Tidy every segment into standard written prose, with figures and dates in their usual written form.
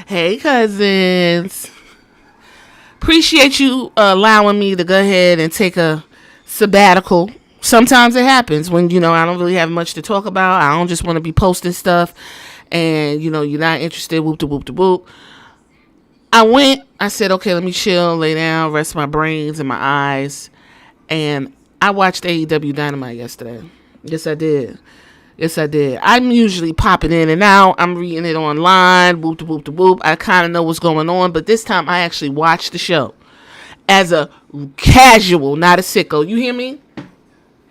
Hey, cousins. Appreciate you allowing me to go ahead and take a sabbatical. Sometimes it happens when, I don't really have much to talk about. I don't just want to be posting stuff and, you're not interested. Whoop to whoop to whoop. I said, okay, let me chill, lay down, rest my brains and my eyes. And I watched AEW Dynamite yesterday. Yes, I did. I'm usually popping in and out. I'm reading it online. Whoop to whoop to whoop. I kind of know what's going on. But this time I actually watched the show as a casual, not a sicko. You hear me?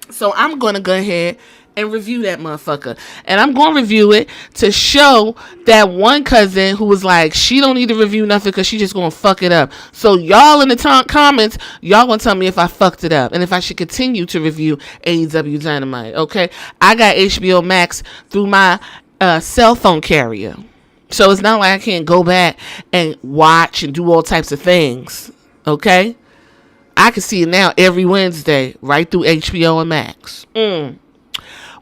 So I'm going to go ahead and review that motherfucker. And I'm going to review it to show that one cousin who was like, she don't need to review nothing because she just going to fuck it up. So y'all in the comments, y'all going to tell me if I fucked it up and if I should continue to review AEW Dynamite. Okay. I got HBO Max through my cell phone carrier. So it's not like I can't go back and watch and do all types of things. Okay. I can see it now every Wednesday right through HBO and Max.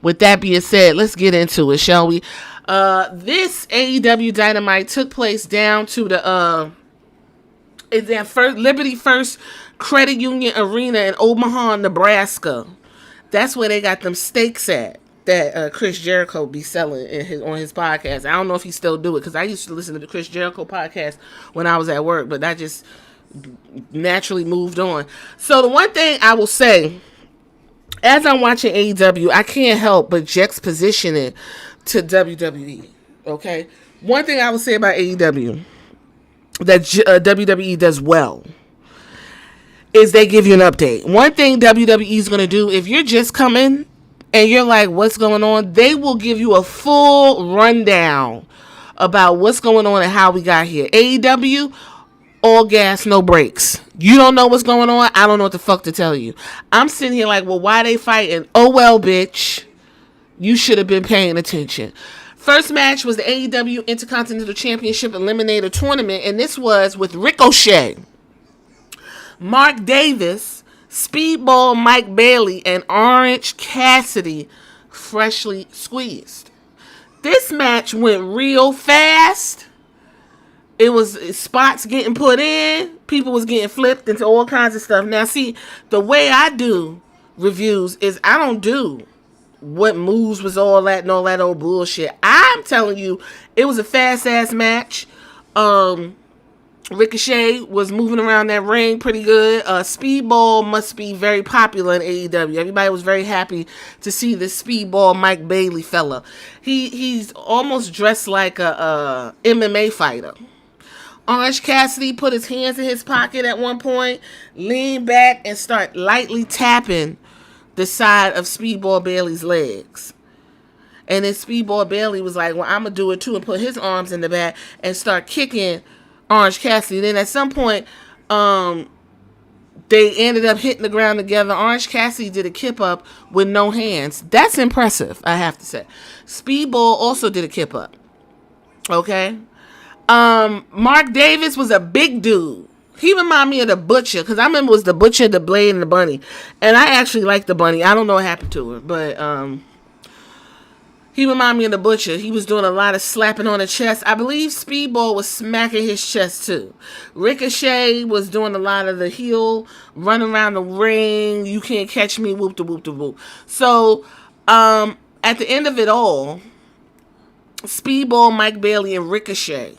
With that being said, let's get into it, shall we? This AEW Dynamite took place down to the Liberty First Credit Union Arena in Omaha, Nebraska. That's where they got them steaks at that Chris Jericho be selling on his podcast. I don't know if he still do it because I used to listen to the Chris Jericho podcast when I was at work, but that just naturally moved on. So the one thing I will say, as I'm watching AEW, I can't help but juxtaposition it to WWE. Okay? One thing I will say about AEW that WWE does well is they give you an update. One thing WWE is going to do, if you're just coming and you're like, what's going on? They will give you a full rundown about what's going on and how we got here. AEW, all gas, no brakes. You don't know what's going on. I don't know what the fuck to tell you. I'm sitting here like, well, why they fighting? Oh, well, bitch. You should have been paying attention. First match was the AEW Intercontinental Championship Eliminator Tournament, and this was with Ricochet, Mark Davis, Speedball Mike Bailey, and Orange Cassidy, freshly squeezed. This match went real fast. It was spots getting put in. People was getting flipped into all kinds of stuff. Now, see, the way I do reviews is I don't do what moves was all that and all that old bullshit. I'm telling you, it was a fast-ass match. Ricochet was moving around that ring pretty good. Speedball must be very popular in AEW. Everybody was very happy to see this Speedball Mike Bailey fella. He's almost dressed like a MMA fighter. Orange Cassidy put his hands in his pocket at one point, leaned back, and start lightly tapping the side of Speedball Bailey's legs. And then Speedball Bailey was like, well, I'm going to do it too, and put his arms in the back and start kicking Orange Cassidy. Then at some point, they ended up hitting the ground together. Orange Cassidy did a kip up with no hands. That's impressive, I have to say. Speedball also did a kip up. Okay? Mark Davis was a big dude. He reminded me of the Butcher, because I remember it was the Butcher, the Blade, and the Bunny. And I actually like the Bunny. I don't know what happened to her, but he reminded me of the Butcher. He was doing a lot of slapping on the chest. I believe Speedball was smacking his chest too. Ricochet was doing a lot of the heel, running around the ring. You can't catch me, whoop to whoop to whoop. So at the end of it all, Speedball, Mike Bailey, and Ricochet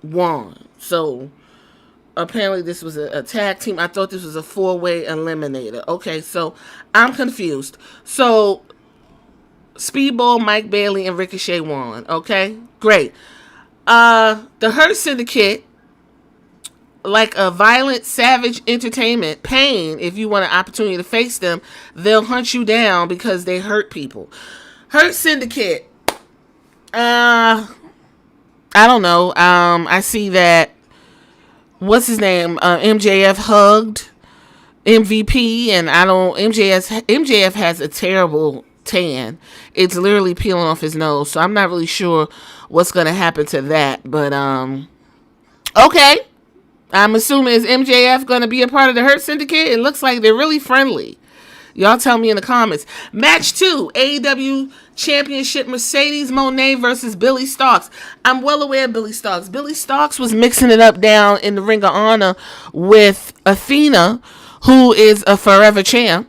won. So apparently this was a tag team. I thought this was a 4-way eliminator. Okay, so I'm confused. So Speedball, Mike Bailey, and Ricochet won. Okay, great. The Hurt Syndicate, like a violent, savage entertainment, Pain, if you want an opportunity to face them, they'll hunt you down because they hurt people. Hurt Syndicate, I don't know. I see that, what's his name? MJF hugged MVP, and MJF has a terrible tan. It's literally peeling off his nose, so I'm not really sure what's going to happen to that, but okay. I'm assuming, is MJF going to be a part of the Hurt Syndicate? It looks like they're really friendly. Y'all tell me in the comments. Match 2, AEW Championship, Mercedes Mone versus Billy Starks. I'm well aware of Billy Starks. Billy Starks was mixing it up down in the Ring of Honor with Athena, who is a forever champ.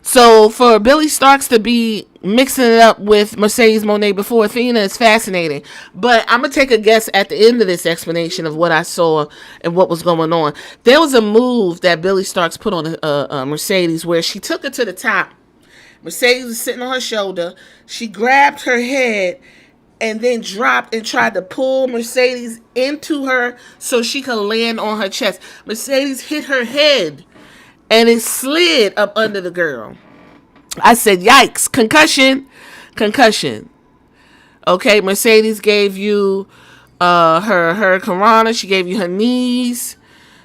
So for Billy Starks to be mixing it up with Mercedes Mone before Athena is fascinating. But I'm going to take a guess at the end of this explanation of what I saw and what was going on. There was a move that Billy Starks put on Mercedes where she took her to the top. Mercedes was sitting on her shoulder. She grabbed her head and then dropped and tried to pull Mercedes into her so she could land on her chest. Mercedes hit her head and it slid up under the girl. I said, yikes, concussion. Okay, Mercedes gave you her Karana. She gave you her knees.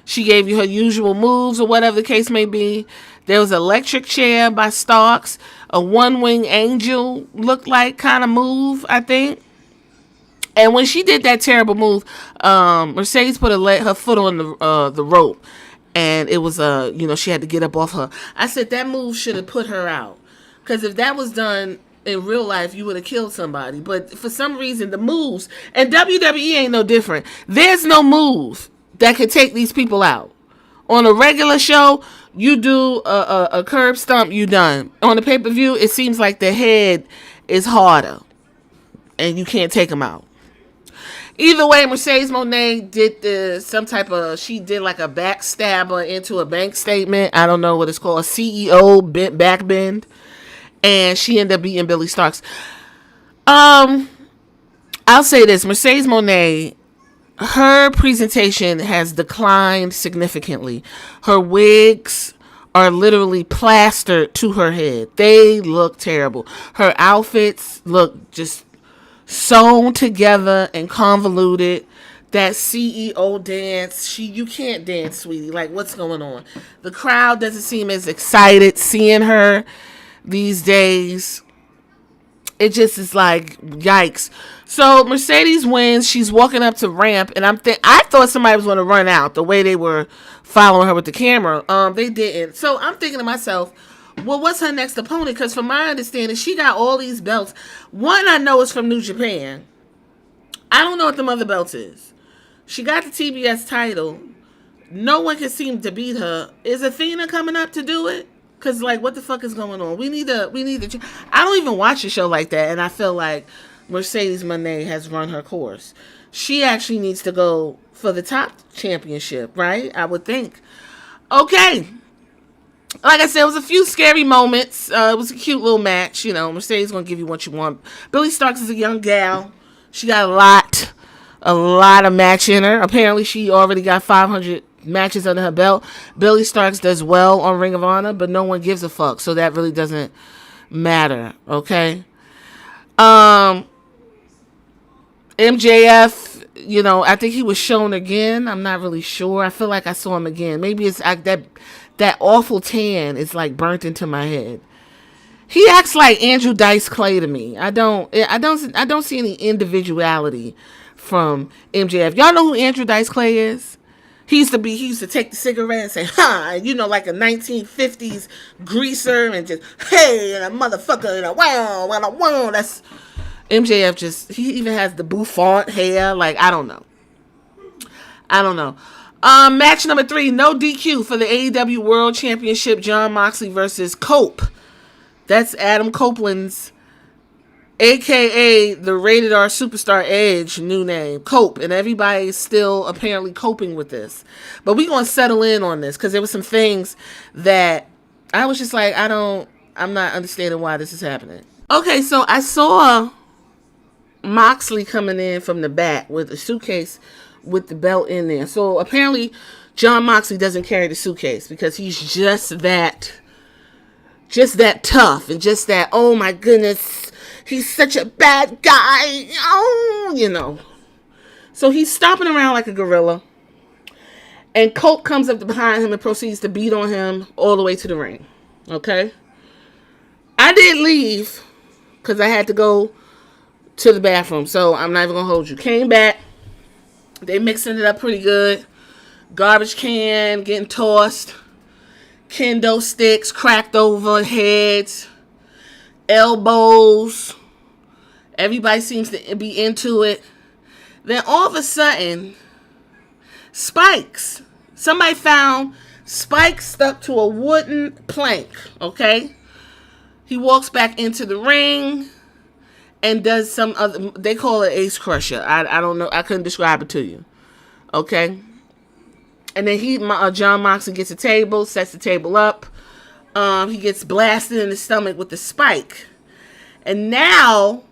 She gave you her usual moves or whatever the case may be. There was an electric chair by Starks. A one-wing angel looked like kind of move, I think. And when she did that terrible move, Mercedes put her foot on the rope. And it was, she had to get up off her. I said that move should have put her out. Because if that was done in real life, you would have killed somebody. But for some reason, the moves, and WWE ain't no different. There's no move that could take these people out. On a regular show, you do a curb stomp, you done. On the pay-per-view, it seems like the head is harder. And you can't take them out. Either way, Mercedes Mone did she did like a backstabber into a bank statement. I don't know what it's called. A CEO backbend. And she ended up beating Billy Starks. I'll say this. Mercedes Mone, her presentation has declined significantly. Her wigs are literally plastered to her head. They look terrible. Her outfits look just sewn together and convoluted. That CEO dance, you can't dance, sweetie. Like, what's going on? The crowd doesn't seem as excited seeing her these days. It just is like, yikes. So Mercedes wins. She's walking up to ramp, and I thought somebody was going to run out the way they were following her with the camera. They didn't. So I'm thinking to myself, well, what's her next opponent? Because from my understanding, she got all these belts. One I know is from New Japan. I don't know what the other belt is. She got the TBS title. No one can seem to beat her. Is Athena coming up to do it? Because, like, what the fuck is going on? We need to. I don't even watch a show like that, and I feel like Mercedes Mone has run her course. She actually needs to go for the top championship, right? I would think. Okay. Like I said, it was a few scary moments. It was a cute little match. Mercedes going to give you what you want. Billy Starks is a young gal. She got a lot of match in her. Apparently, she already got 500 matches under her belt. Billy Starks does well on Ring of Honor, but no one gives a fuck. So that really doesn't matter. Okay. MJF, I think he was shown again. I'm not really sure. I feel like I saw him again. Maybe it's that awful tan is like burnt into my head. He acts like Andrew Dice Clay to me. I don't see any individuality from MJF. Y'all know who Andrew Dice Clay is? He used to take the cigarette and say, ha, like a 1950s greaser and just, hey, and a motherfucker, and a wow. That's MJF. He even has the bouffant hair. Like, I don't know. Match number 3, no DQ for the AEW World Championship, Jon Moxley versus Cope. That's Adam Copeland's, a.k.a. the Rated R Superstar Edge new name, Cope. And everybody is still apparently coping with this. But we're going to settle in on this because there were some things that I was just like, I'm not understanding why this is happening. Okay, so I saw Moxley coming in from the back with a suitcase with the belt in there. So apparently Jon Moxley doesn't carry the suitcase because he's just that tough and just that, oh my goodness, he's such a bad guy. Oh, So he's stomping around like a gorilla. And Cope comes up behind him and proceeds to beat on him all the way to the ring. Okay? I did leave because I had to go to the bathroom. So I'm not even going to hold you. Came back. They mixing it up pretty good. Garbage can getting tossed. kendo sticks, cracked over heads, elbows. Everybody seems to be into it. Then all of a sudden, spikes. Somebody found spikes stuck to a wooden plank, okay? He walks back into the ring and does some other, they call it ace crusher. I don't know. I couldn't describe it to you. Okay? And then John Moxley gets a table, sets the table up. He gets blasted in the stomach with the spike. And now,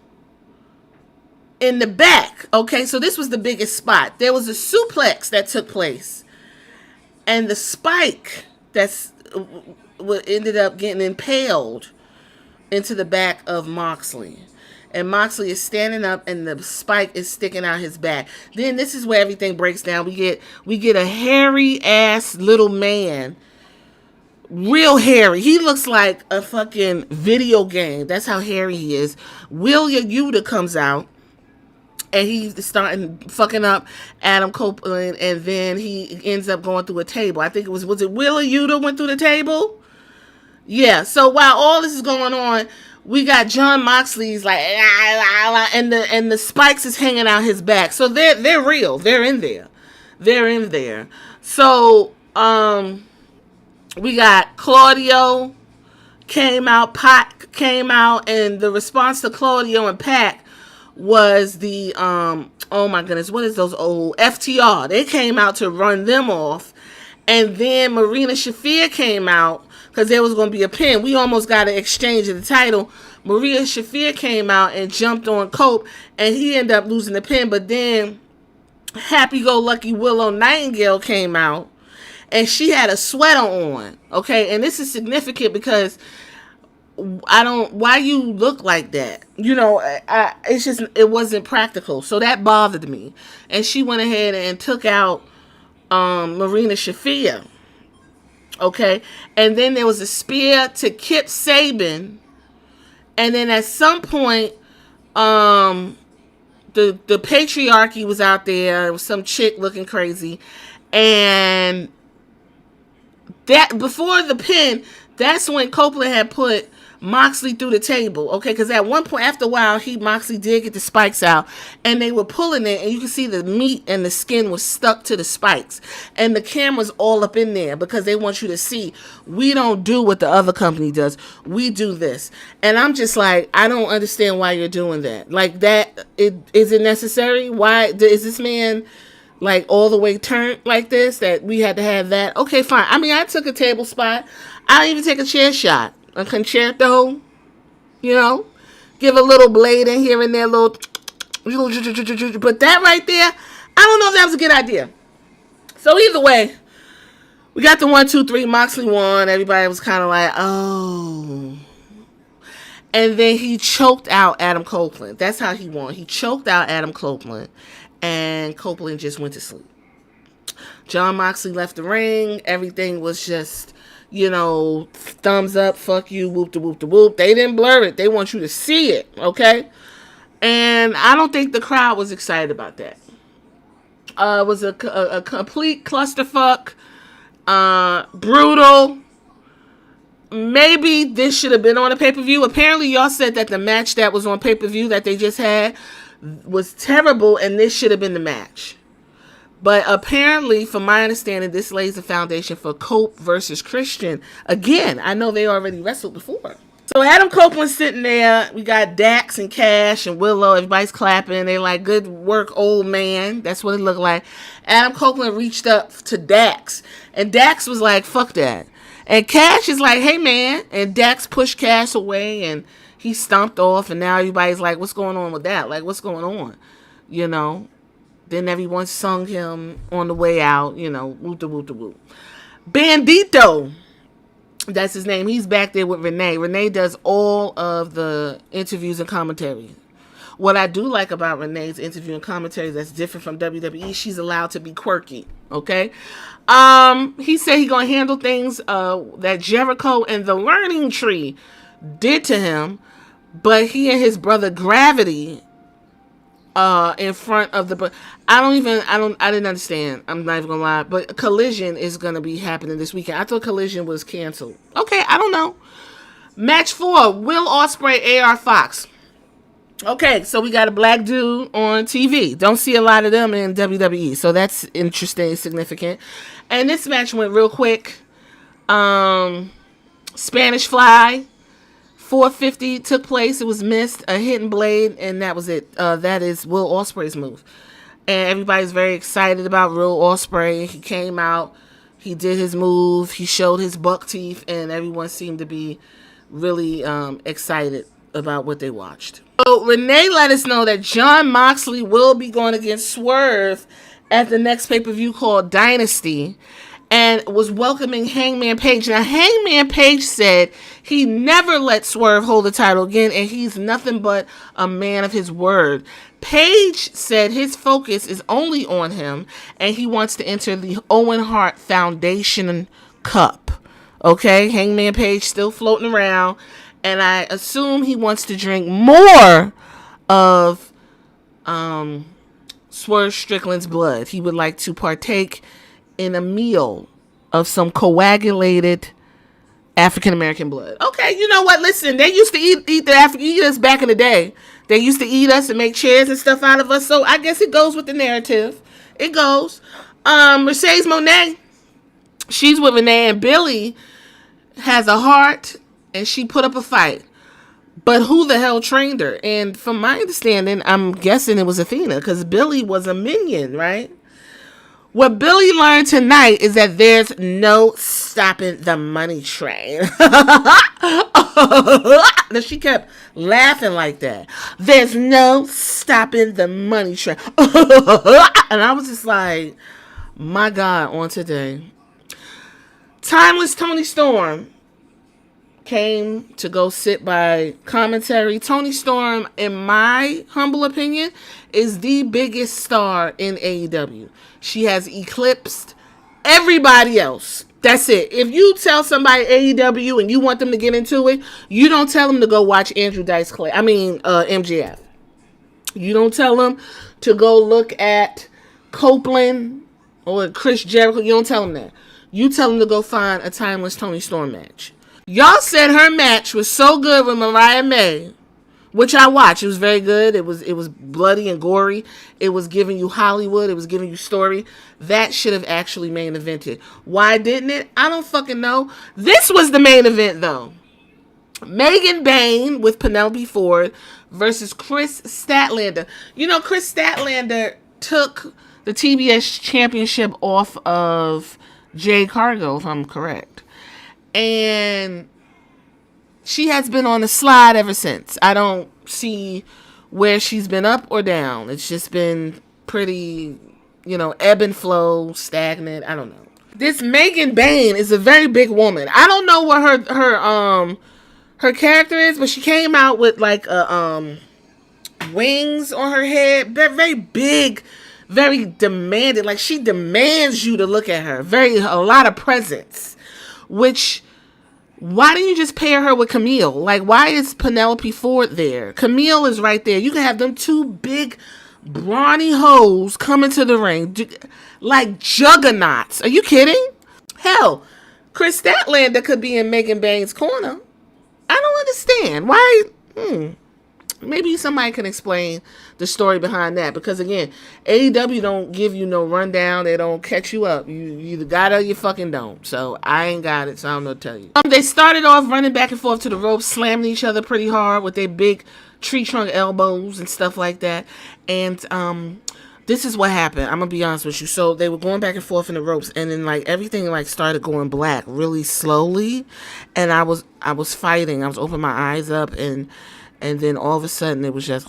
in the back, okay, so this was the biggest spot. There was a suplex that took place. And the spike ended up getting impaled into the back of Moxley. And Moxley is standing up and the spike is sticking out his back. Then this is where everything breaks down. We get a hairy ass little man. Real hairy. He looks like a fucking video game. That's how hairy he is. Wheeler Yuta comes out. And he's starting fucking up Adam Copeland. And then he ends up going through a table. I think was it Wheeler Yuta went through the table? Yeah. So while all this is going on, we got John Moxley's like, and the spikes is hanging out his back. So they're real. They're in there. They're in there. So we got Claudio came out, Pac came out, and the response to Claudio and Pac was the oh my goodness, what is those old FTR? They came out to run them off, and then Marina Shafir came out because there was going to be a pin. We almost got an exchange of the title. Maria Shafir came out and jumped on Cope, and he ended up losing the pin. But then Happy-Go-Lucky Willow Nightingale came out, and she had a sweater on. Okay, and this is significant because why you look like that? You know, it's just, it wasn't practical. So that bothered me. And she went ahead and took out Marina Shafir. Okay, and then there was a spear to Kip Sabian, and then at some point, the patriarchy was out there. It was some chick looking crazy, and that before the pin, that's when Copeland had put Moxley through the table, okay? Because at one point, after a while, Moxley did get the spikes out, and they were pulling it, and you can see the meat and the skin was stuck to the spikes, and the camera's all up in there because they want you to see, we don't do what the other company does, we do this. And I'm just like, I don't understand why you're doing that. Like, that, is it necessary? Why is this man like all the way turned like this, that we had to have that? Okay, fine. I mean, I took a table spot. I didn't even take a chair shot. A concerto, you know, give a little blade in here and there, little, but that right there, I don't know if that was a good idea. So either way, we got the 1, 2, 3. Moxley won. Everybody was kind of like, oh. And then he choked out Adam Copeland. That's how he won. He choked out Adam Copeland, and Copeland just went to sleep. John Moxley left the ring. Everything was just, you know, thumbs up, fuck you, whoop de whoop de whoop. They didn't blur it. They want you to see it, okay? And I don't think the crowd was excited about that. It was a complete clusterfuck, brutal. Maybe this should have been on a pay-per-view. Apparently, y'all said that the match that was on pay-per-view that they just had was terrible, and this should have been the match. But apparently, from my understanding, this lays the foundation for Cope versus Christian. Again, I know they already wrestled before. So Adam Copeland's sitting there. We got Dax and Cash and Willow. Everybody's clapping. They like, good work, old man. That's what it looked like. Adam Copeland reached up to Dax. And Dax was like, fuck that. And Cash is like, hey, man. And Dax pushed Cash away. And he stomped off. And now everybody's like, what's going on with that? Like, what's going on? You know? Then everyone sung him on the way out, you know, whoop-de-whoop-de-whoop. Bandito, that's his name. He's back there with Renee. Renee does all of the interviews and commentary. What I do like about Renee's interview and commentary that's different from WWE, she's allowed to be quirky, okay? He said he's going to handle things that Jericho and the Learning Tree did to him, but he and his brother Gravity in front of the. I didn't understand. I'm not even gonna lie. But Collision is gonna be happening this weekend. I thought Collision was canceled. Okay, I don't know. Match 4: Will Ospreay, AR Fox. Okay, so we got a black dude on TV. Don't see a lot of them in WWE, so that's interesting, significant. And this match went real quick. Spanish Fly, 450 took place. It was missed, a hidden blade, and that was it. That is Will Ospreay's move. And everybody's very excited about Will Ospreay. He came out, he did his move, he showed his buck teeth, and everyone seemed to be really excited about what they watched. So Renee let us know that Jon Moxley will be going against Swerve at the next pay-per-view called Dynasty, and was welcoming Hangman Page. Now, Hangman Page said he never let Swerve hold the title again, and he's nothing but a man of his word. Page said his focus is only on him, and he wants to enter the Owen Hart Foundation Cup. Okay, Hangman Page still floating around, and I assume he wants to drink more of Swerve Strickland's blood. He would like to partake in a meal of some coagulated African American blood. Okay, you know what? Listen, they used to eat us back in the day. They used to eat us and make chairs and stuff out of us. So I guess it goes with the narrative. It goes. Mercedes Moné, she's with Renee, and Billy has a heart, and she put up a fight. But who the hell trained her? And from my understanding, I'm guessing it was Athena, because Billy was a minion, right? What Billy learned tonight is that there's no stopping the money train. She kept laughing like that. There's no stopping the money train. And I was just like, my God, on today. Timeless Tony Storm came to go sit by commentary. Tony Storm, in my humble opinion, is the biggest star in AEW. She has eclipsed everybody else. That's it. If you tell somebody AEW and you want them to get into it, you don't tell them to go watch Andrew Dice Clay. MJF. You don't tell them to go look at Copeland or Chris Jericho. You don't tell them that. You tell them to go find a Timeless Tony Storm match. Y'all said her match was so good with Mariah May, which I watched. It was very good. It was bloody and gory. It was giving you Hollywood. It was giving you story. That should have actually main evented. Why didn't it? I don't fucking know. This was the main event, though. Megan Bayne with Penelope Ford versus Chris Statlander. You know, Chris Statlander took the TBS championship off of Jade Cargill, if I'm correct. And she has been on the slide ever since. I don't see where she's been up or down. It's just been pretty, ebb and flow, stagnant. I don't know. This Megan Bayne is a very big woman. I don't know what her character is, but she came out with like wings on her head. Very big, very demanding. Like, she demands you to look at her. A lot of presence. Which, why didn't you just pair her with Camille? Like, why is Penelope Ford there? Camille is right there. You can have them two big, brawny hoes come into the ring. Like juggernauts. Are you kidding? Hell, Chris Statlander could be in Megan Bayne's corner. I don't understand. Why? Maybe somebody can explain the story behind that. Because, again, AEW don't give you no rundown. They don't catch you up. You either got it or you fucking don't. So, I ain't got it, so I don't know what to tell you. They started off running back and forth to the ropes, slamming each other pretty hard with their big tree trunk elbows and stuff like that. And this is what happened. I'm going to be honest with you. So, they were going back and forth in the ropes. And then, everything, started going black really slowly. And I was fighting. I was opening my eyes up and then all of a sudden it was just,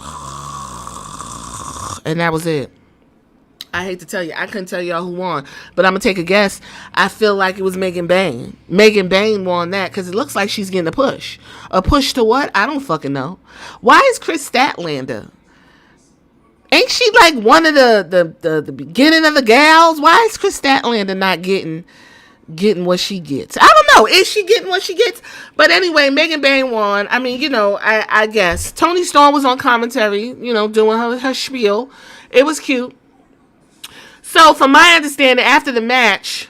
and that was it. I hate to tell you, I couldn't tell y'all who won, but I'm going to take a guess. I feel like it was Megan Bayne. Megan Bayne won that because it looks like she's getting a push. A push to what? I don't fucking know. Why is Chris Statlander? Ain't she like one of the beginning of the gals? Why is Chris Statlander not getting getting what she gets. I don't know. Is she getting what she gets? But anyway, Megan Bayne won. I mean, I guess. Toni Storm was on commentary, doing her spiel. It was cute. So, from my understanding, after the match,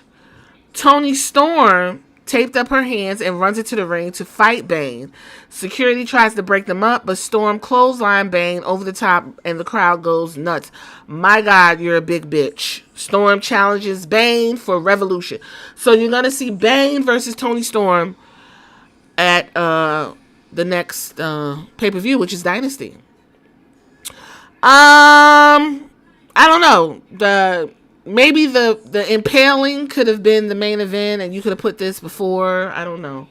Toni Storm taped up her hands and runs into the ring to fight Bayne. Security tries to break them up, but Storm clothesline Bayne over the top and the crowd goes nuts. My God, you're a big bitch. Storm challenges Bayne for Revolution. So you're going to see Bayne versus Toni Storm at the next pay-per-view, which is Dynasty. I don't know. Maybe the impaling could have been the main event and you could have put this before. I don't know.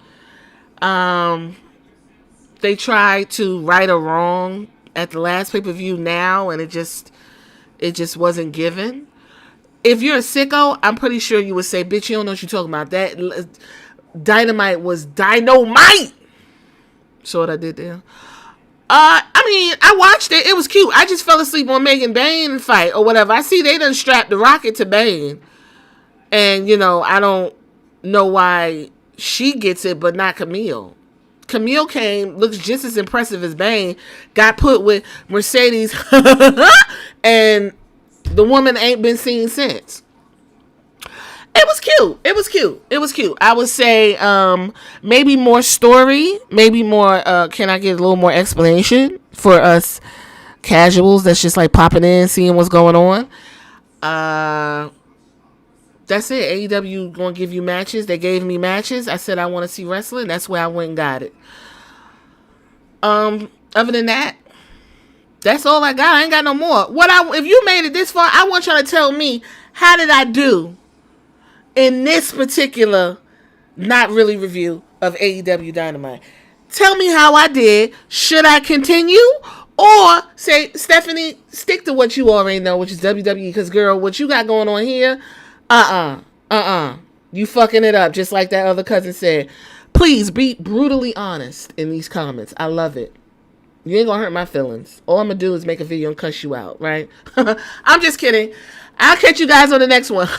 They tried to right a wrong at the last pay-per-view now and it just wasn't given. If you're a sicko, I'm pretty sure you would say, bitch, you don't know what you're talking about. That Dynamite was Dynamite. So what I did there. I mean, I watched it. It was cute. I just fell asleep on Megan Bayne fight or whatever. I see they done strapped the rocket to Bayne. And, I don't know why she gets it, but not Camille. Camille looks just as impressive as Bayne. Got put with Mercedes. And the woman ain't been seen since. It was cute. I would say maybe more story, maybe more, can I get a little more explanation for us casuals that's just like popping in, seeing what's going on. That's it. AEW going to give you matches. They gave me matches. I said I want to see wrestling. That's where I went and got it. Other than that, that's all I got. I ain't got no more. If you made it this far, I want y'all to tell me, how did I do in this particular not really review of AEW Dynamite? Tell me how I did. Should I continue? Or say, Stephanie, stick to what you already know, which is WWE, because girl, what you got going on here, you fucking it up, just like that other cousin said. Please be brutally honest in these comments. I love it. You ain't gonna hurt my feelings. All I'm gonna do is make a video and cuss you out, right? I'm just kidding. I'll catch you guys on the next one.